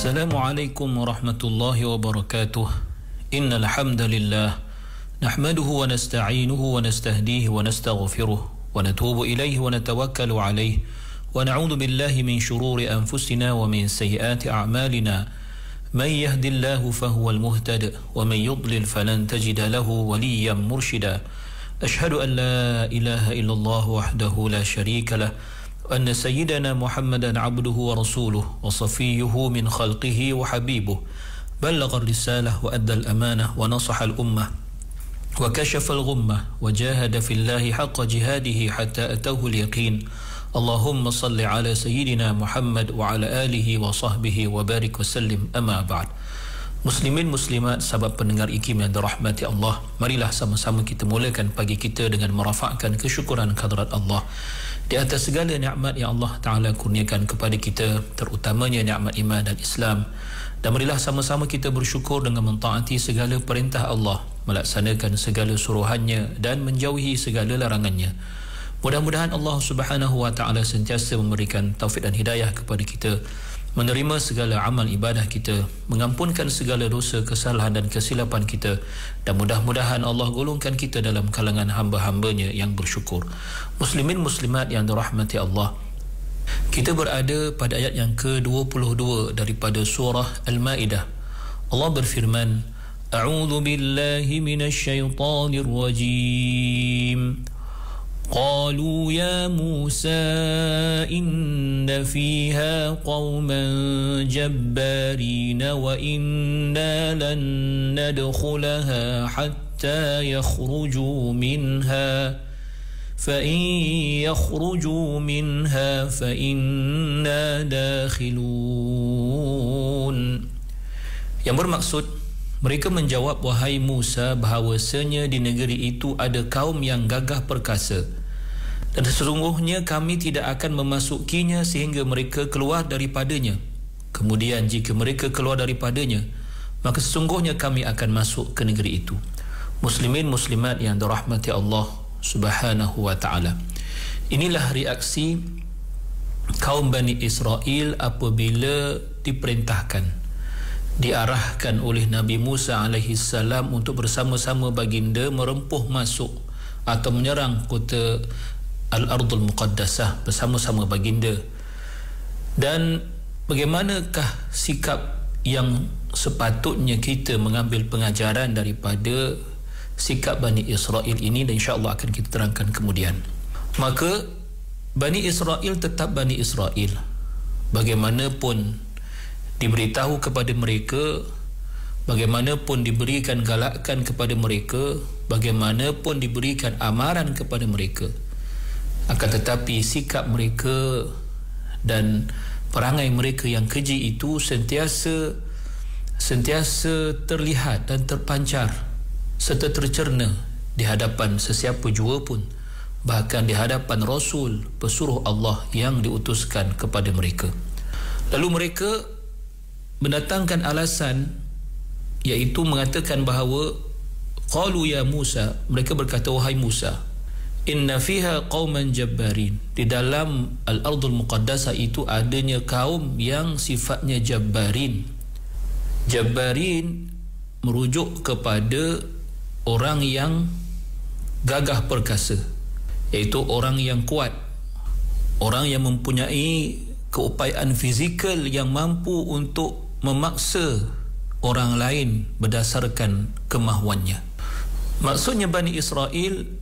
Assalamualaikum warahmatullahi wabarakatuh. Innal hamdalillah nahmaduhu wa nasta'inuhu wa nastahdihi wa nastaghfiruh wa natubu ilaihi wa natawakkalu alaihi wa na'udzu billahi min shururi anfusina wa min sayyiati a'malina. Man yahdihillahu fahuwal muhtadi wa man yudlil falan tajida lahu waliyyan murshida. Ashhadu an la ilaha illallah wahdahu la syarika lah وأن سيدنا محمدا عبده ورسوله وصفيه من خلقه وحبيبه بلغ الرسالة وأدى الأمانة ونصح الأمة وكشف الغمة وجاهد في الله حق جهاده حتى أتوه اليقين. اللهم صل على سيدنا محمد وعلى آله وصحبه وبارك وسلم. أما بعد. Muslimin muslimat, sahabat pendengar IKIM yang dirahmati Allah, marilah sama-sama kita mulakan pagi kita dengan merafakkan kesyukuran kehadrat Allah di atas segala nikmat yang Allah Ta'ala kurniakan kepada kita, terutamanya nikmat iman dan Islam. Dan marilah sama-sama kita bersyukur dengan mentaati segala perintah Allah, melaksanakan segala suruhannya dan menjauhi segala larangannya. Mudah-mudahan Allah Subhanahu wa Ta'ala sentiasa memberikan taufik dan hidayah kepada kita, menerima segala amal ibadah kita, mengampunkan segala dosa, kesalahan dan kesilapan kita, dan mudah-mudahan Allah golongkan kita dalam kalangan hamba-hambanya yang bersyukur. Muslimin muslimat yang dirahmati Allah, kita berada pada ayat yang ke-22 daripada surah Al-Ma'idah. Allah berfirman, A'udzu billahi minasyaitonir rajim. قالوا يا موسى إن فيها قوما جبارين وإنا لن ندخلها حتى يخرجوا منها فإن يخرجوا منها فإنا داخلون. Yang bermaksud, mereka menjawab, wahai Musa, bahawasanya di negeri itu ada kaum yang gagah perkasa, dan sesungguhnya kami tidak akan memasukinya sehingga mereka keluar daripadanya. Kemudian jika mereka keluar daripadanya, maka sesungguhnya kami akan masuk ke negeri itu. Muslimin muslimat yang dirahmati Allah Subhanahu wa Ta'ala, inilah reaksi kaum Bani Israel apabila diperintahkan, diarahkan oleh Nabi Musa alaihi salam untuk bersama-sama baginda merempuh masuk atau menyerang kota Al-Ardul Muqaddasah bersama-sama baginda. Dan bagaimanakah sikap yang sepatutnya kita mengambil pengajaran daripada sikap Bani Israel ini, dan insya-Allah akan kita terangkan kemudian. Maka Bani Israel tetap Bani Israel, bagaimanapun diberitahu kepada mereka, bagaimanapun diberikan galakkan kepada mereka, bagaimanapun diberikan amaran kepada mereka, akan tetapi sikap mereka dan perangai mereka yang keji itu sentiasa terlihat dan terpancar serta tercerna di hadapan sesiapa jua pun, bahkan di hadapan Rasul pesuruh Allah yang diutuskan kepada mereka. Lalu mereka mendatangkan alasan, iaitu mengatakan bahawa qalu ya Musa, mereka berkata, wahai Musa, inna fiha qauman jabbarin, di dalam Al-Ardul Muqaddasah itu adanya kaum yang sifatnya jabbarin. Jabbarin merujuk kepada orang yang gagah perkasa, iaitu orang yang kuat, orang yang mempunyai keupayaan fizikal yang mampu untuk memaksa orang lain berdasarkan kemahuannya. Maksudnya Bani Israel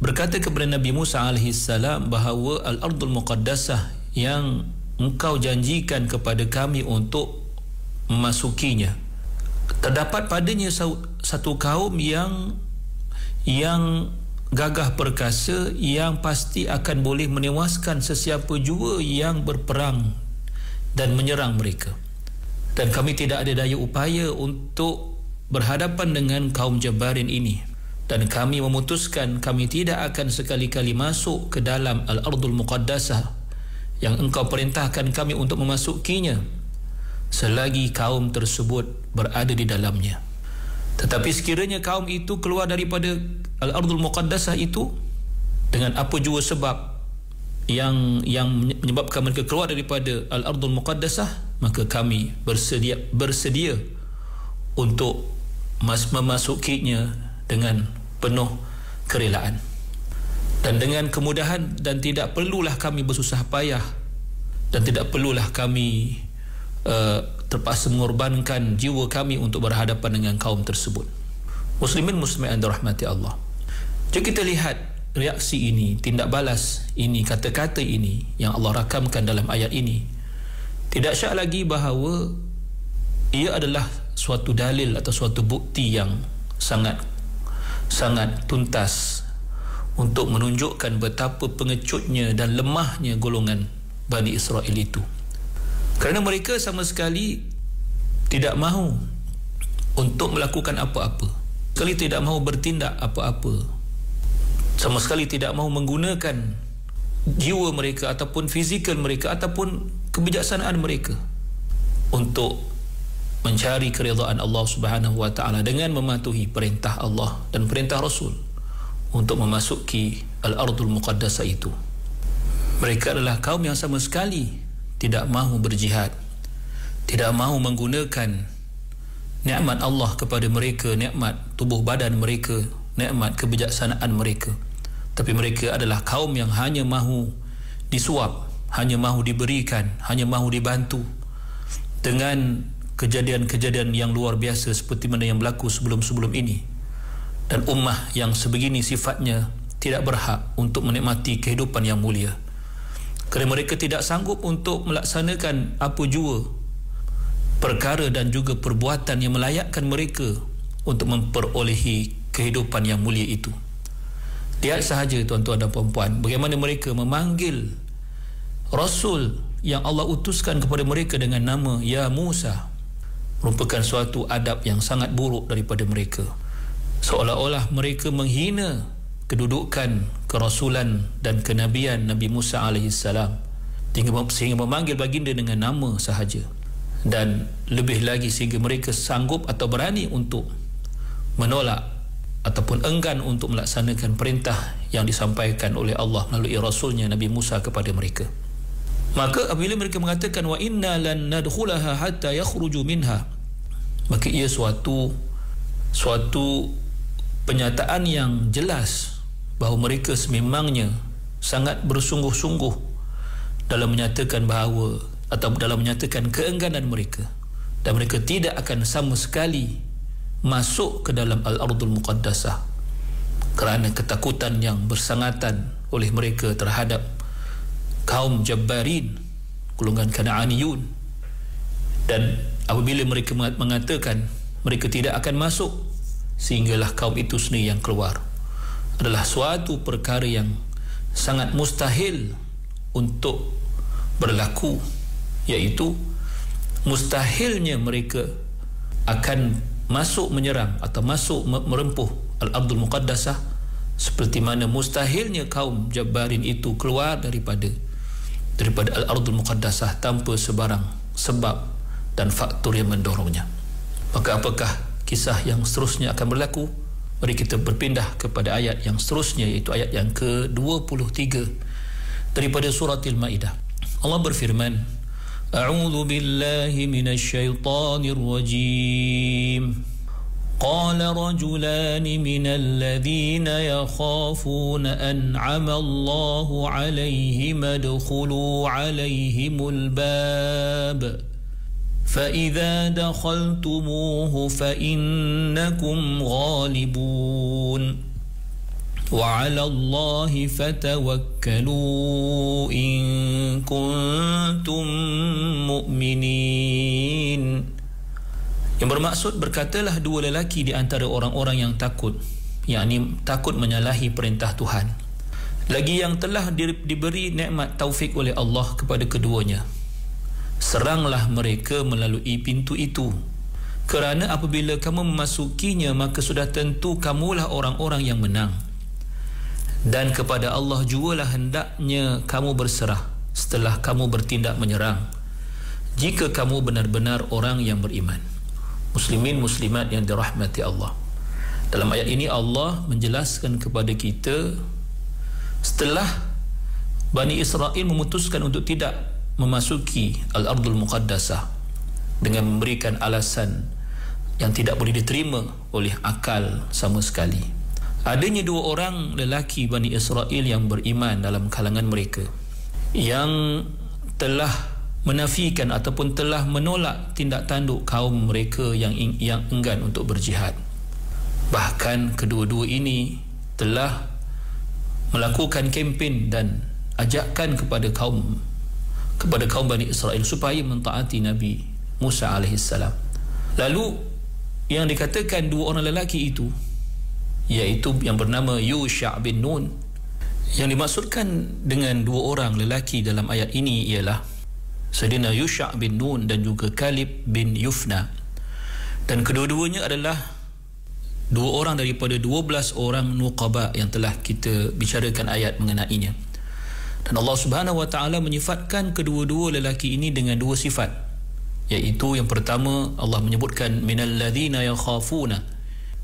berkata kepada Nabi Musa AS bahawa Al-Ardul Muqaddasah yang engkau janjikan kepada kami untuk memasukinya, terdapat padanya satu kaum yang gagah perkasa, yang pasti akan boleh menewaskan sesiapa jua yang berperang dan menyerang mereka. Dan kami tidak ada daya upaya untuk berhadapan dengan kaum Jabbarin ini, dan kami memutuskan kami tidak akan sekali-kali masuk ke dalam Al-Ardul Muqaddasah yang engkau perintahkan kami untuk memasukinya selagi kaum tersebut berada di dalamnya. Tetapi sekiranya kaum itu keluar daripada Al-Ardul Muqaddasah itu dengan apa jua sebab yang menyebabkan mereka keluar daripada Al-Ardul Muqaddasah, maka kami bersedia untuk memasukinya dengan penuh kerelaan dan dengan kemudahan, dan tidak perlulah kami bersusah payah, dan tidak perlulah kami terpaksa mengorbankan jiwa kami untuk berhadapan dengan kaum tersebut. Muslimin muslimat yang dirahmati Allah, jika kita lihat reaksi ini, tindak balas ini, kata-kata ini yang Allah rakamkan dalam ayat ini, tidak syak lagi bahawa ia adalah suatu dalil atau suatu bukti yang sangat tuntas untuk menunjukkan betapa pengecutnya dan lemahnya golongan Bani Israel itu. Kerana mereka sama sekali tidak mahu untuk melakukan apa-apa, sekali tidak mahu bertindak apa-apa, sama sekali tidak mahu menggunakan jiwa mereka ataupun fizikal mereka ataupun kebijaksanaan mereka untuk mencari keridhaan Allah Subhanahu wa taala dengan mematuhi perintah Allah dan perintah Rasul untuk memasuki al-ardul muqaddasah itu. Mereka adalah kaum yang sama sekali tidak mahu berjihad, tidak mahu menggunakan nikmat Allah kepada mereka, nikmat tubuh badan mereka, nikmat kebijaksanaan mereka. Tapi mereka adalah kaum yang hanya mahu disuap, hanya mahu diberikan, hanya mahu dibantu dengan kejadian-kejadian yang luar biasa seperti mana yang berlaku sebelum-sebelum ini. Dan ummah yang sebegini sifatnya tidak berhak untuk menikmati kehidupan yang mulia, kerana mereka tidak sanggup untuk melaksanakan apa jua perkara dan juga perbuatan yang melayakkan mereka untuk memperolehi kehidupan yang mulia itu. Lihat sahaja tuan-tuan dan puan-puan, bagaimana mereka memanggil Rasul yang Allah utuskan kepada mereka dengan nama Ya Musa, merupakan suatu adab yang sangat buruk daripada mereka. Seolah-olah mereka menghina kedudukan kerasulan dan kenabian Nabi Musa alaihissalam, sehingga memanggil baginda dengan nama sahaja, dan lebih lagi sehingga mereka sanggup atau berani untuk menolak ataupun enggan untuk melaksanakan perintah yang disampaikan oleh Allah melalui Rasulnya Nabi Musa kepada mereka. Maka apabila mereka mengatakan wa inna lan nadkhulaha hatta yakhruju minha, maka ia suatu penyataan yang jelas bahawa mereka sememangnya sangat bersungguh-sungguh dalam menyatakan bahawa atau dalam menyatakan keengganan mereka, dan mereka tidak akan sama sekali masuk ke dalam al-ardul muqaddasah kerana ketakutan yang bersangatan oleh mereka terhadap kaum Jabbarin, golongan Kana'aniyun. Dan apabila mereka mengatakan mereka tidak akan masuk, sehinggalah kaum itu sendiri yang keluar, adalah suatu perkara yang sangat mustahil untuk berlaku, iaitu mustahilnya mereka akan masuk menyerang atau masuk merempuh al-ardul muqaddasah, seperti mana mustahilnya kaum Jabbarin itu keluar daripada al-ardul muqaddasah tanpa sebarang sebab dan faktor yang mendorongnya. Maka apakah kisah yang seterusnya akan berlaku? Mari kita berpindah kepada ayat yang seterusnya, iaitu ayat yang ke-23 daripada surah Al-Maidah. Allah berfirman, A'udzu billahi minasy syaithanir rajim. Qala rajulani minal ladzina yakhafuna an'ama Allahu 'alaihim adkhulu 'alaihimul bab فإذا دخلتموه فإنكم غالبون وعلى الله فتوكلوا إن كنتم مؤمنين. Yang bermaksud, berkatalah dua lelaki di antara orang-orang yang takut, yakni takut menyalahi perintah Tuhan, lagi yang telah diberi nikmat taufik oleh Allah kepada keduanya, seranglah mereka melalui pintu itu, kerana apabila kamu memasukinya maka sudah tentu kamulah orang-orang yang menang, dan kepada Allah jugalah hendaknya kamu berserah setelah kamu bertindak menyerang, jika kamu benar-benar orang yang beriman. Muslimin muslimat yang dirahmati Allah, dalam ayat ini Allah menjelaskan kepada kita, setelah Bani Israel memutuskan untuk tidak memasuki Al-Ardul Muqaddasah dengan memberikan alasan yang tidak boleh diterima oleh akal sama sekali. Adanya 2 orang lelaki Bani Israel yang beriman dalam kalangan mereka yang telah menafikan ataupun telah menolak tindak tanduk kaum mereka yang enggan untuk berjihad. Bahkan kedua-dua ini telah melakukan kempen dan ajakan kepada kaum Bani Israel supaya mentaati Nabi Musa alaihissalam. Lalu yang dikatakan 2 orang lelaki itu, iaitu yang bernama Yusha' bin Nun. Yang dimaksudkan dengan 2 orang lelaki dalam ayat ini ialah Sayyidina Yusha' bin Nun dan juga Kalib bin Yufna. Dan kedua-duanya adalah 2 orang daripada 12 orang nuqaba yang telah kita bicarakan ayat mengenainya. Dan Allah Subhanahu wa taala menyifatkan kedua-dua lelaki ini dengan 2 sifat, iaitu yang pertama Allah menyebutkan minal ladzina yakhafuna,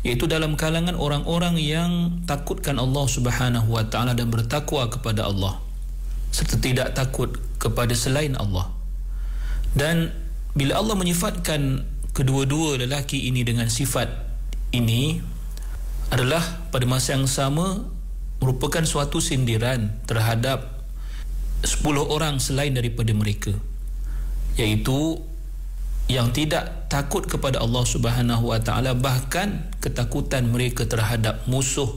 iaitu dalam kalangan orang-orang yang takutkan Allah Subhanahu wa taala dan bertakwa kepada Allah serta tidak takut kepada selain Allah. Dan bila Allah menyifatkan kedua-dua lelaki ini dengan sifat ini, adalah pada masa yang sama merupakan suatu sindiran terhadap 10 orang selain daripada mereka, iaitu yang tidak takut kepada Allah Subhanahu wa taala, bahkan ketakutan mereka terhadap musuh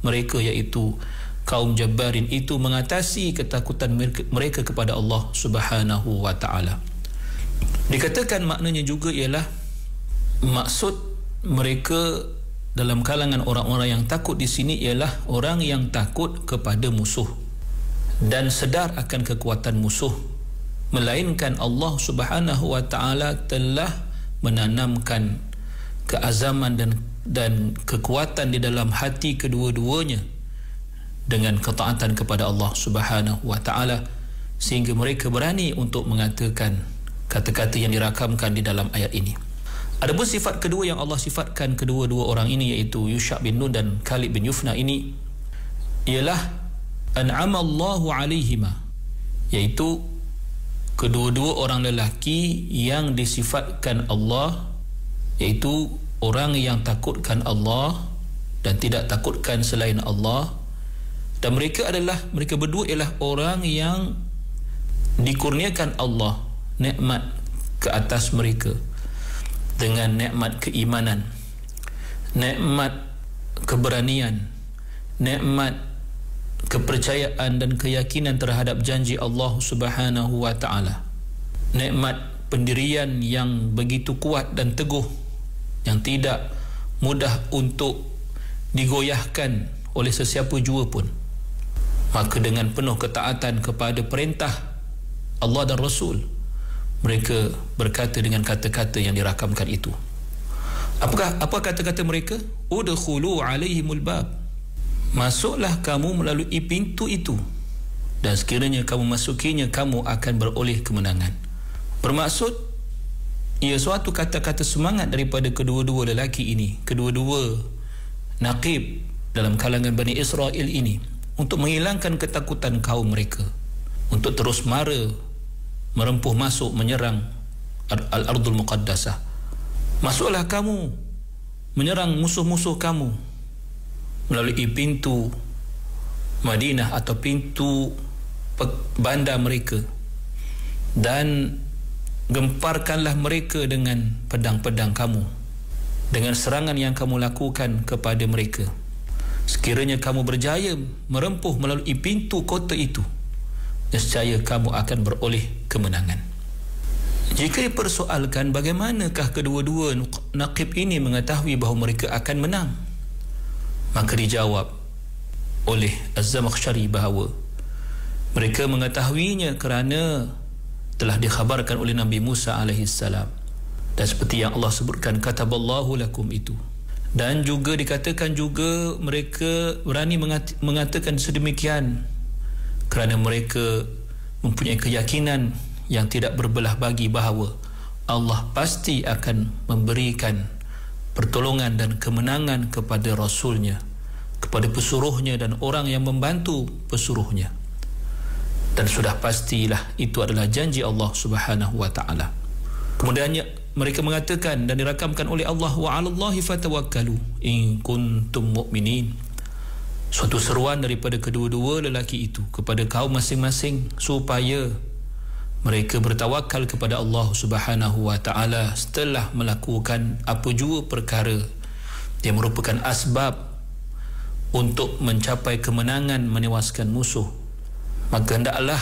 mereka iaitu kaum Jabbarin itu mengatasi ketakutan mereka kepada Allah Subhanahu wa taala. Dikatakan maknanya juga ialah maksud mereka dalam kalangan orang-orang yang takut di sini ialah orang yang takut kepada musuh dan sedar akan kekuatan musuh, melainkan Allah Subhanahu wa taala telah menanamkan keazaman dan kekuatan di dalam hati kedua-duanya dengan ketaatan kepada Allah Subhanahu wa taala, sehingga mereka berani untuk mengatakan kata-kata yang dirakamkan di dalam ayat ini. Adapun sifat kedua yang Allah sifatkan kedua-dua orang ini, iaitu Yusha' bin Nun dan Kalib bin Yufna ini, ialah an'amallahu alaihima, iaitu kedua-dua orang lelaki yang disifatkan Allah, iaitu orang yang takutkan Allah dan tidak takutkan selain Allah. Dan mereka berdua ialah orang yang dikurniakan Allah nikmat ke atas mereka dengan nikmat keimanan, nikmat keberanian, nikmat kepercayaan dan keyakinan terhadap janji Allah Subhanahu wa taala, nikmat pendirian yang begitu kuat dan teguh yang tidak mudah untuk digoyahkan oleh sesiapa jua pun. Maka dengan penuh ketaatan kepada perintah Allah dan Rasul, mereka berkata dengan kata-kata yang dirakamkan itu. Apa kata-kata mereka? Udkhulu alaihimul bab, masuklah kamu melalui pintu itu, dan sekiranya kamu masukinya, kamu akan beroleh kemenangan. Bermaksud ia suatu kata-kata semangat daripada kedua-dua lelaki ini, kedua-dua naqib dalam kalangan Bani Israel ini, untuk menghilangkan ketakutan kaum mereka, untuk terus mara merempuh masuk menyerang Al-Ardul Muqaddasah. Masuklah kamu menyerang musuh-musuh kamu melalui pintu Madinah atau pintu bandar mereka, dan gemparkanlah mereka dengan pedang-pedang kamu, dengan serangan yang kamu lakukan kepada mereka. Sekiranya kamu berjaya merempuh melalui pintu kota itu, nescaya kamu akan beroleh kemenangan. Jika dipersoalkan bagaimanakah kedua-dua naqib ini mengetahui bahawa mereka akan menang, maka dijawab oleh Az-Zamakhsyari bahawa mereka mengetahuinya kerana telah dikhabarkan oleh Nabi Musa alaihissalam, dan seperti yang Allah sebutkan kataballahu lakum itu. Dan juga dikatakan juga mereka berani mengatakan sedemikian kerana mereka mempunyai keyakinan yang tidak berbelah bagi bahawa Allah pasti akan memberikan pertolongan dan kemenangan kepada Rasulnya, kepada pesuruhnya dan orang yang membantu pesuruhnya. dan sudah pastilah itu adalah janji Allah Subhanahu wa taala. Kemudiannya mereka mengatakan dan dirakamkan oleh Allah, wa 'alallahi fatawakkalu in kuntum mu'minin. Suatu seruan daripada kedua-dua lelaki itu kepada kaum masing-masing supaya mereka bertawakal kepada Allah Subhanahu wa taala setelah melakukan apa jua perkara yang merupakan asbab untuk mencapai kemenangan menewaskan musuh. Maka hendaklah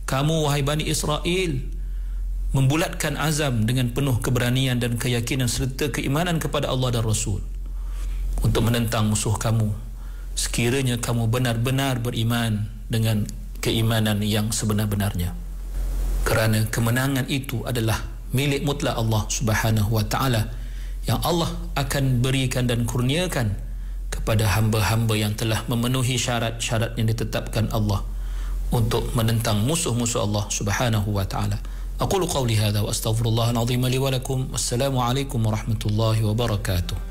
kamu wahai Bani Israel membulatkan azam dengan penuh keberanian dan keyakinan serta keimanan kepada Allah dan Rasul untuk menentang musuh kamu, sekiranya kamu benar-benar beriman dengan keimanan yang sebenar-benarnya. Kerana kemenangan itu adalah milik mutlak Allah Subhanahu wa taala yang Allah akan berikan dan kurniakan kepada hamba-hamba yang telah memenuhi syarat-syarat yang ditetapkan Allah untuk menentang musuh-musuh Allah Subhanahu wa taala. Aqulu qawli hadza wa astaghfirullahal azim li wa lakum. Wassalamu alaikum warahmatullahi wabarakatuh.